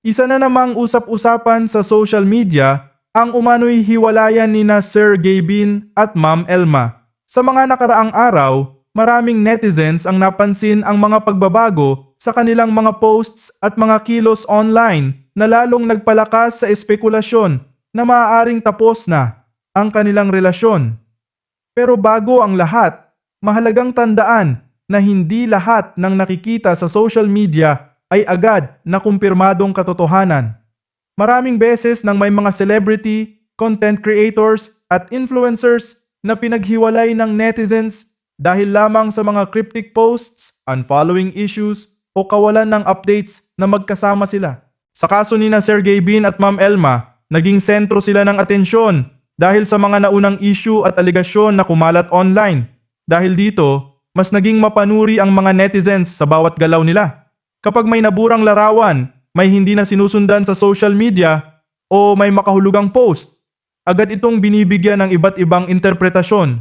Isa na namang usap-usapan sa social media ang umano'y hiwalayan nina Sir Gavin at Ma'am Elma. Sa mga nakaraang araw, maraming netizens ang napansin ang mga pagbabago sa kanilang mga posts at mga kilos online na lalong nagpalakas sa espekulasyon na maaaring tapos na ang kanilang relasyon. Pero bago ang lahat, mahalagang tandaan na hindi lahat ng nakikita sa social media ay agad na kumpirmadong katotohanan. Maraming beses nang may mga celebrity, content creators at influencers na pinaghiwalay ng netizens dahil lamang sa mga cryptic posts, unfollowing issues o kawalan ng updates na magkasama sila. Sa kaso ni na Sir Gavin at Ma'am Elma, naging sentro sila ng atensyon dahil sa mga naunang issue at aligasyon na kumalat online. Dahil dito, mas naging mapanuri ang mga netizens sa bawat galaw nila. Kapag may naburang larawan, may hindi na sinusundan sa social media o may makahulugang post, agad itong binibigyan ng iba't ibang interpretasyon.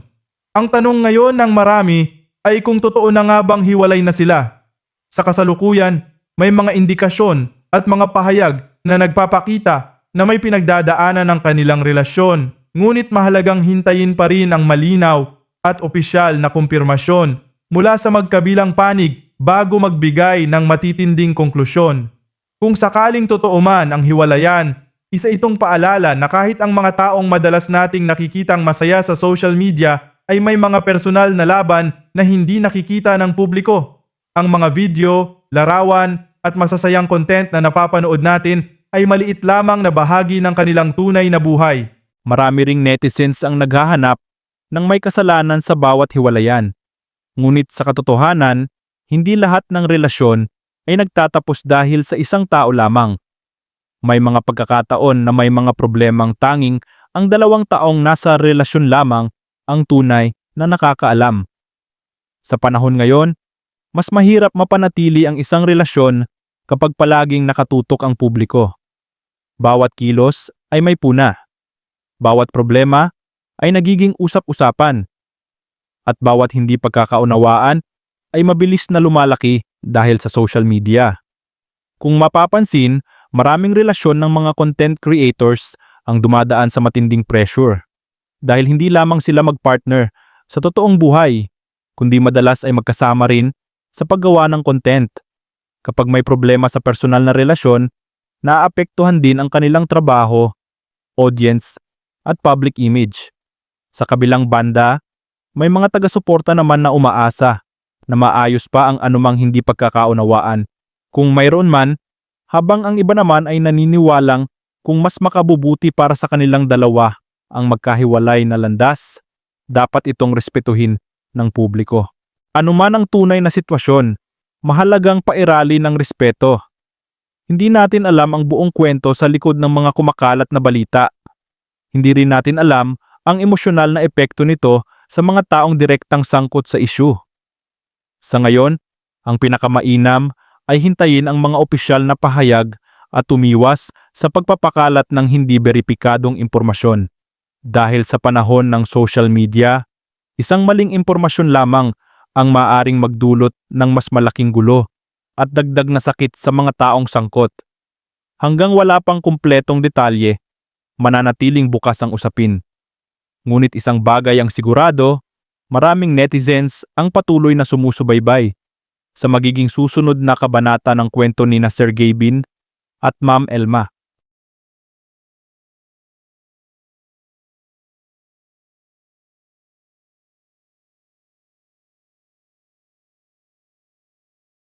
Ang tanong ngayon ng marami ay kung totoo na nga bang hiwalay na sila. Sa kasalukuyan, may mga indikasyon at mga pahayag na nagpapakita na may pinagdadaanan ng kanilang relasyon. Ngunit mahalagang hintayin pa rin ang malinaw at opisyal na kumpirmasyon mula sa magkabilang panig bago magbigay ng matitinding konklusyon. Kung sakaling totoo man ang hiwalayan, isa itong paalala na kahit ang mga taong madalas nating nakikitang masaya sa social media ay may mga personal na laban na hindi nakikita ng publiko. Ang mga video, larawan at masasayang content na napapanood natin ay maliit lamang na bahagi ng kanilang tunay na buhay. Marami ring netizens ang naghahanap ng may kasalanan sa bawat hiwalayan. Ngunit sa katotohanan, hindi lahat ng relasyon ay nagtatapos dahil sa isang tao lamang. May mga pagkakataon na may mga problemang tanging ang dalawang taong nasa relasyon lamang ang tunay na nakakaalam. Sa panahon ngayon, mas mahirap mapanatili ang isang relasyon kapag palaging nakatutok ang publiko. Bawat kilos ay may puna. Bawat problema ay nagiging usap-usapan. At bawat hindi pagkakaunawaan ay mabilis na lumalaki dahil sa social media. Kung mapapansin, maraming relasyon ng mga content creators ang dumadaan sa matinding pressure. Dahil hindi lamang sila magpartner sa totoong buhay, kundi madalas ay magkasama rin sa paggawa ng content. Kapag may problema sa personal na relasyon, naaapektuhan din ang kanilang trabaho, audience, at public image. Sa kabilang banda, may mga taga-suporta naman na umaasa na maayos pa ang anumang hindi pagkakaunawaan. Kung mayroon man, habang ang iba naman ay naniniwalang kung mas makabubuti para sa kanilang dalawa ang magkahiwalay na landas, dapat itong respetuhin ng publiko. Ano man ang tunay na sitwasyon, mahalagang pairali ng respeto. Hindi natin alam ang buong kwento sa likod ng mga kumakalat na balita. Hindi rin natin alam ang emosyonal na epekto nito sa mga taong direktang sangkot sa issue. Sa ngayon, ang pinakamainam ay hintayin ang mga opisyal na pahayag at umiwas sa pagpapakalat ng hindi beripikadong impormasyon. Dahil sa panahon ng social media, isang maling impormasyon lamang ang maaaring magdulot ng mas malaking gulo at dagdag na sakit sa mga taong sangkot. Hanggang wala pang kumpletong detalye, mananatiling bukas ang usapin. Ngunit isang bagay ang sigurado, maraming netizens ang patuloy na sumusubaybay sa magiging susunod na kabanata ng kwento ni na Sir Gavin at Ma'am Elma.